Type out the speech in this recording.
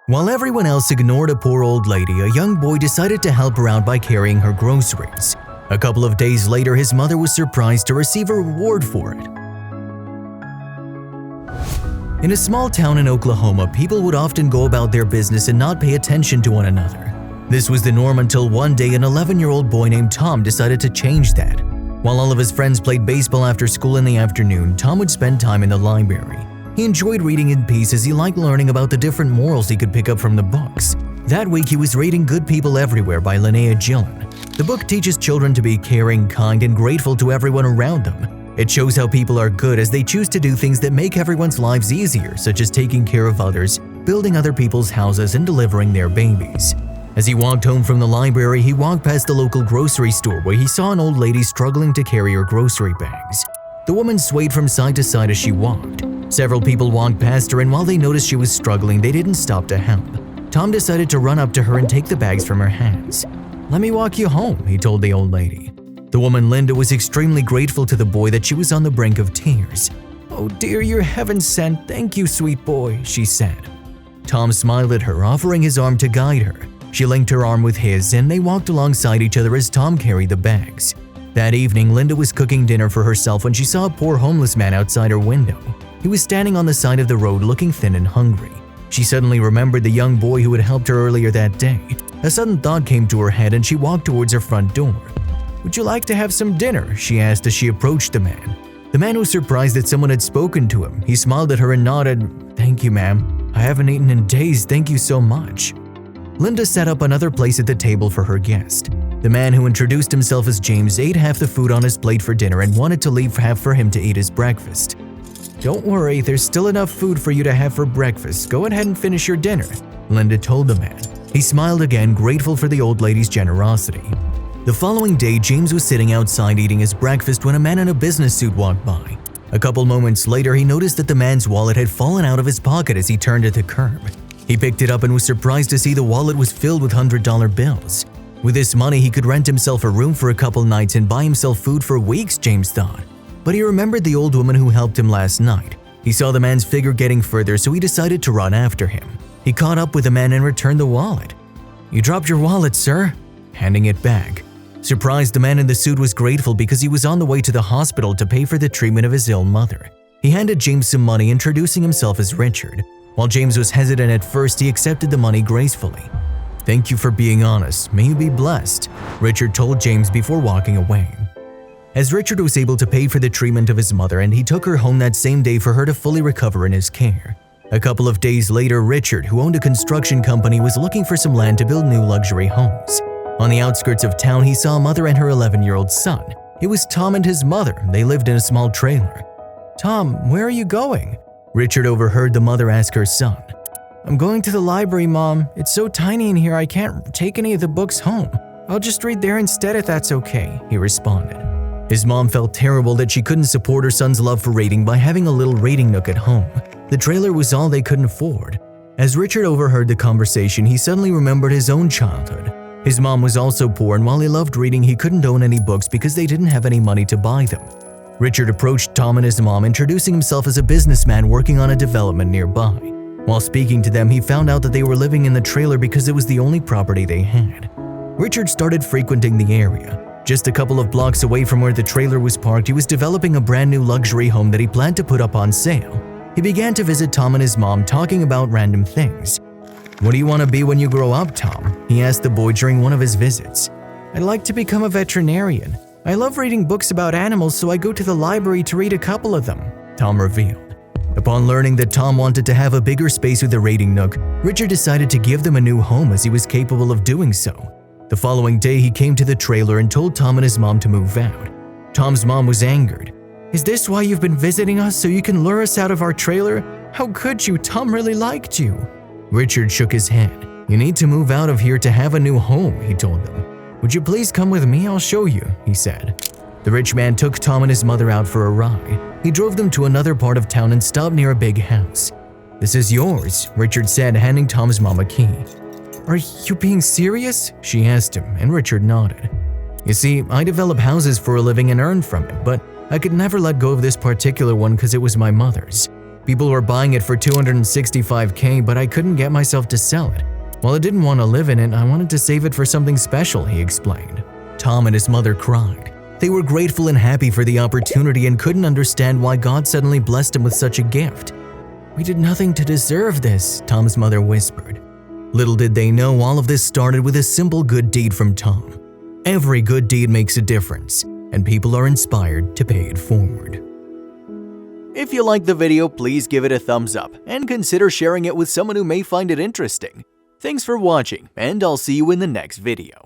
While everyone else ignored a poor old lady, a young boy decided to help her out by carrying her groceries. A couple of days later, his mother was surprised to receive a reward for it. In a small town in Oklahoma, people would often go about their business and not pay attention to one another. This was the norm until one day an 11-year-old boy named Tom decided to change that. While all of his friends played baseball after school in the afternoon, Tom would spend time in the library. He enjoyed reading in peace as he liked learning about the different morals he could pick up from the books. That week he was reading Good People Everywhere by Linnea Gillen. The book teaches children to be caring, kind, and grateful to everyone around them. It shows how people are good as they choose to do things that make everyone's lives easier, such as taking care of others, building other people's houses, and delivering their babies. As he walked home from the library, he walked past the local grocery store where he saw an old lady struggling to carry her grocery bags. The woman swayed from side to side as she walked. Several people walked past her, and while they noticed she was struggling, they didn't stop to help. Tom decided to run up to her and take the bags from her hands. "Let me walk you home," he told the old lady. The woman Linda was extremely grateful to the boy that she was on the brink of tears. "Oh dear, you're heaven sent. Thank you, sweet boy," she said. Tom smiled at her, offering his arm to guide her. She linked her arm with his, and they walked alongside each other as Tom carried the bags. That evening, Linda was cooking dinner for herself when she saw a poor homeless man outside her window. He was standing on the side of the road looking thin and hungry. She suddenly remembered the young boy who had helped her earlier that day. A sudden thought came to her head and she walked towards her front door. "Would you like to have some dinner?" she asked as she approached the man. The man was surprised that someone had spoken to him. He smiled at her and nodded. "Thank you, ma'am. I haven't eaten in days. Thank you so much." Linda set up another place at the table for her guest. The man who introduced himself as James ate half the food on his plate for dinner and wanted to leave half for him to eat his breakfast. "Don't worry, there's still enough food for you to have for breakfast. Go ahead and finish your dinner," Linda told the man. He smiled again, grateful for the old lady's generosity. The following day, James was sitting outside eating his breakfast when a man in a business suit walked by. A couple moments later, he noticed that the man's wallet had fallen out of his pocket as he turned at the curb. He picked it up and was surprised to see the wallet was filled with $100 bills. With this money, he could rent himself a room for a couple nights and buy himself food for weeks, James thought. But he remembered the old woman who helped him last night. He saw the man's figure getting further, so he decided to run after him. He caught up with the man and returned the wallet. "You dropped your wallet, sir," handing it back. Surprised, the man in the suit was grateful because he was on the way to the hospital to pay for the treatment of his ill mother. He handed James some money, introducing himself as Richard. While James was hesitant at first, he accepted the money gracefully. "Thank you for being honest. May you be blessed," Richard told James before walking away. As Richard was able to pay for the treatment of his mother, and he took her home that same day for her to fully recover in his care. A couple of days later, Richard, who owned a construction company, was looking for some land to build new luxury homes. On the outskirts of town, he saw a mother and her 11-year-old son. It was Tom and his mother. They lived in a small trailer. "Tom, where are you going?" Richard overheard the mother ask her son. "I'm going to the library, Mom. It's so tiny in here I can't take any of the books home. I'll just read there instead if that's okay," he responded. His mom felt terrible that she couldn't support her son's love for reading by having a little reading nook at home. The trailer was all they couldn't afford. As Richard overheard the conversation, he suddenly remembered his own childhood. His mom was also poor, and while he loved reading, he couldn't own any books because they didn't have any money to buy them. Richard approached Tom and his mom, introducing himself as a businessman working on a development nearby. While speaking to them, he found out that they were living in the trailer because it was the only property they had. Richard started frequenting the area. Just a couple of blocks away from where the trailer was parked, he was developing a brand new luxury home that he planned to put up on sale. He began to visit Tom and his mom, talking about random things. "What do you want to be when you grow up, Tom?" he asked the boy during one of his visits. "I'd like to become a veterinarian. I love reading books about animals, so I go to the library to read a couple of them," Tom revealed. Upon learning that Tom wanted to have a bigger space with a reading nook, Richard decided to give them a new home as he was capable of doing so. The following day, he came to the trailer and told Tom and his mom to move out. Tom's mom was angered. "Is this why you've been visiting us, so you can lure us out of our trailer? How could you? Tom really liked you." Richard shook his head. "You need to move out of here to have a new home," he told them. "Would you please come with me? I'll show you," he said. The rich man took Tom and his mother out for a ride. He drove them to another part of town and stopped near a big house. "This is yours," Richard said, handing Tom's mom a key. "Are you being serious?" she asked him, and Richard nodded. "You see, I develop houses for a living and earn from it, but I could never let go of this particular one because it was my mother's." People were buying it for $265K, but I couldn't get myself to sell it. While I didn't want to live in it, I wanted to save it for something special, he explained. Tom and his mother cried. They were grateful and happy for the opportunity and couldn't understand why God suddenly blessed him with such a gift. "We did nothing to deserve this," Tom's mother whispered. Little did they know, all of this started with a simple good deed from Tom. Every good deed makes a difference, and people are inspired to pay it forward. If you liked the video, please give it a thumbs up and consider sharing it with someone who may find it interesting. Thanks for watching, and I'll see you in the next video.